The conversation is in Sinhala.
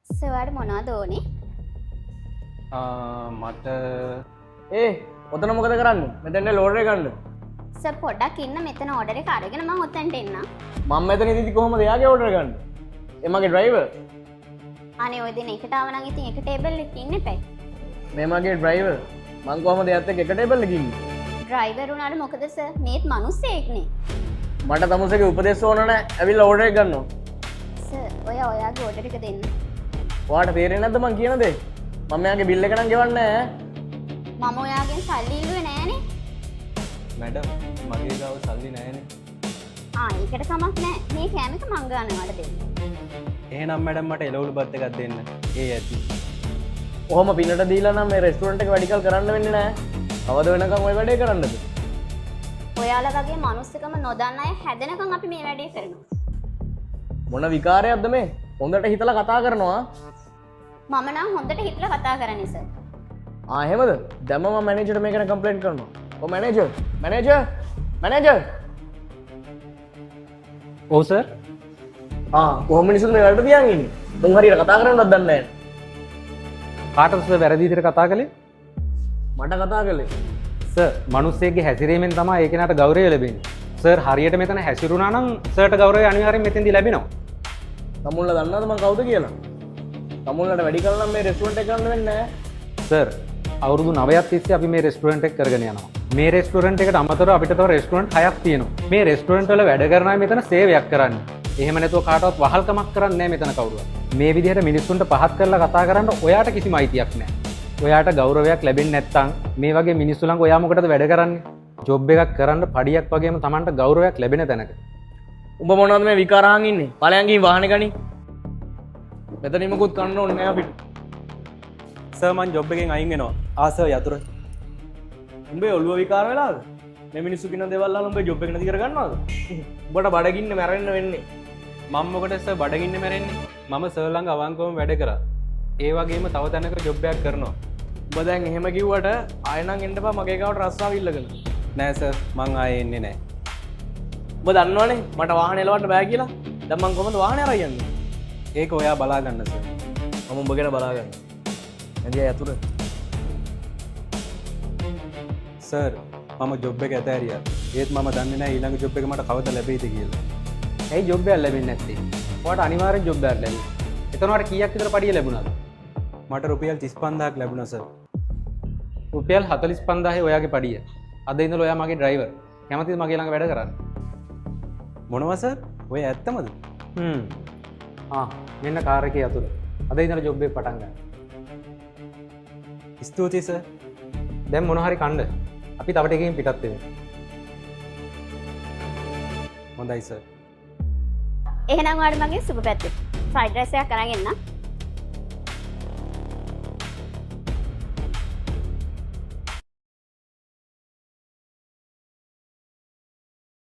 සර්ට මොනවද ඕනේ? මට ඔතන මොකද කරන්න? මෙතෙන්ට ලෝඩර් එක ගන්න. සර් පොඩ්ඩක් ඉන්න මෙතන ඕඩර් එක අරගෙන මම ඔතනට එන්නම්. මම මෙතන ඉඳි කොහොමද එයාගේ ඕඩර් ගන්න? එමගේ ඩ්‍රයිවර්. අනේ ඔය දින එකට ආව නම් ඉතින් එක ටේබල් එකක ඉන්න එපයි. මේ මගේ ඩ්‍රයිවර්. මං කොහොමද එයාත් එක්ක එක ටේබල් එකක ඉන්නේ? ඩ්‍රයිවර් උනාට මොකද සර්? මේත් මිනිස්සෙක්නේ. මට තමුසේගේ උපදෙස් ඕන නැහැ. ඇවිල්ලා ඕඩර් එක ගන්නවා. සර් ඔයාගේ ඕඩර් එක දෙන්න. ඔයාට තේරෙන්නේ නැද්ද මං කියන දේ? මම එයාගේ බිල් එක නම් ගෙවන්නේ නැහැ. මම ඔයාගෙන් සල්ලි ඉල්ලුවේ නෑනේ. මැඩම් මගේ ගාව සල්ලි නැහැනේ. ඒකට කමක් නෑ. මේ කෑම එක මං ගන්නවට දෙන්න. එහෙනම් මැඩම් මට එළවලු බත් එකක් දෙන්න. ඒ ඇති. කොහොම පින්නට දීලා නම් මේ රෙස්ටුරන්ට් එක වැඩිකල් කරන්න වෙන්නේ නැහැ. කවද වෙනකම් ওই වැඩේ කරන්නද? ඔයාලා වගේ මනුස්සකම නොදන්න අය හැදෙනකම් අපි මේ වැඩේ කරනවා. මොන විකාරයක්ද මේ? හොඳට හිතලා කතා කරනවා. මම නම් හොඳට හිතලා කතා කරන්නේ සර්. එහෙමද? දැම්ම මම මැනේජර්ට මේක ගැන කම්ප්ලේන්ට් කරනවා. ඔව් මැනේජර්. ඔව් සර්. කොහොම මිනිස්සුන් මේ වලට තියන් ඉන්නේ? උන් හරියට කතා කරන්නවත් දන්නේ නැහැ. කාටද සර් වැරදි විදිහට කතා කළේ? මට කතා කළේ. සර්, මිනිස්සෙක්ගේ හැසිරීමෙන් තමයි ඒ කෙනාට ගෞරවය ලැබෙන්නේ. සර් හරියට මෙතන හැසිරුණා නම් සර්ට ගෞරවය අනිවාර්යෙන් මෙතෙන්දී ලැබෙනවා. තමුල්ලා දන්නවද මං කවුද කියලා? තමුල්ලාට වැඩි කල නම් මේ රෙස්ටුරන්ට් එක ගන්න වෙන්නේ නැහැ. සර්, අවුරුදු 9ක් තිස්සේ අපි මේ රෙස්ටුරන්ට් එක කරගෙන යනවා. මේ රෙස්ටුරන්ට් එකට අමතරව අපිට තව රෙස්ටුරන්ට් 6ක් තියෙනවා. මේ රෙස්ටුරන්ට් වල වැඩ කරන අය මෙතන සේවයක් කරන්නේ. එහෙම නැතුව කාටවත් වහල්කමක් කරන්නේ නැහැ මෙතන කවුරුවත්. මේ විදිහට මිනිස්සුන්ට පහත් කරලා කතා කරන්න ඔයාට කිසිම අයිතියක් නැහැ. ඔයාට ගෞරවයක් ලැබෙන්නේ නැත්නම් මේ වගේ මිනිස්සු ළඟ ඔයා මොකටද වැඩ කරන්නේ? ජොබ් එකක් කරන්න පඩියක් වගේම Tamanට ගෞරවයක් ලැබෙන තැනක. උඹ මොනවද මේ විකාරහන් ඉන්නේ? ඵලයන් ගිහින් වාහනේ ගනි. මෙතනින් මොකුත් කන්න ඕනේ නැහැ අපිට. සර් මං ජොබ් එකෙන් අයින් වෙනවා. සර් යතුරු. උඹේ ඔළුව විකාර වෙලාද? මේ මිනිස්සු කින දේවල් අහලා උඹේ ජොබ් එක නැති කර ගන්නවද? උඹට බඩගින්න මැරෙන්න වෙන්නේ. මම මොකටද සර් බඩගින්න මැරෙන්නේ? මම සර් ළඟ අවංකවම වැඩ කරා. ඒ වගේම තව තැනක ජොබ් එකක් කරනවා. උඹ දැන් එහෙම කිව්වට ආයෙ නම් එන්න එපා මගේ ගාවට රස්සාව ඉල්ලගෙන. නෑ සර් මං ආයේ එන්නේ නෑ. උඹ දන්නවනේ මට වාහනේ එලවන්න බෑ කියලා. දැන් මං කොහොමද වාහනේ අරන් යන්නේ? ඒක ඔයා බලා ගන්න සර්. මම උඹ ගැන බලා ගන්න. ඇඳිය යතුරු. සර් මම ජොබ් එක ඇතෑරියා. ඒත් මම දන්නේ නෑ ඊළඟ ජොබ් එක මට කවද ලැබෙයිද කියලා. ඇයි ජොබ් එකක් ලැබෙන්නේ නැත්තේ? ඔයාට අනිවාර්යෙන් ජොබ් එකක් ලැබෙනවා. එතන ඔයාට කීයක් විතර පඩිය ලැබුණාද? මට රුපියල් 35000ක් ලැබුණා සර්. රුපියල් 45000 ඔයාගේ පඩිය. අද ඉඳලා ඔයා මගේ ඩ්‍රයිවර්. කැමතිද මගේ ළඟ වැඩ කරන්න? මොනවා සර්? ඔය ඇත්තමද? මෙන්න කාර් එකේ යතුරු. අද ඉඳලා ජොබ් එක පටන් ගන්න. ස්තුතියි සර්. දැන් මොන හරි කන්න. අපි තව ටිකකින් පිටත් වෙමු. හොඳයි සර්. එහෙනම් ඔයාලට මගේ සුබ පැතුම්. ෆ්‍රයිඩ් රයිස් එකක් අරන් එන්න.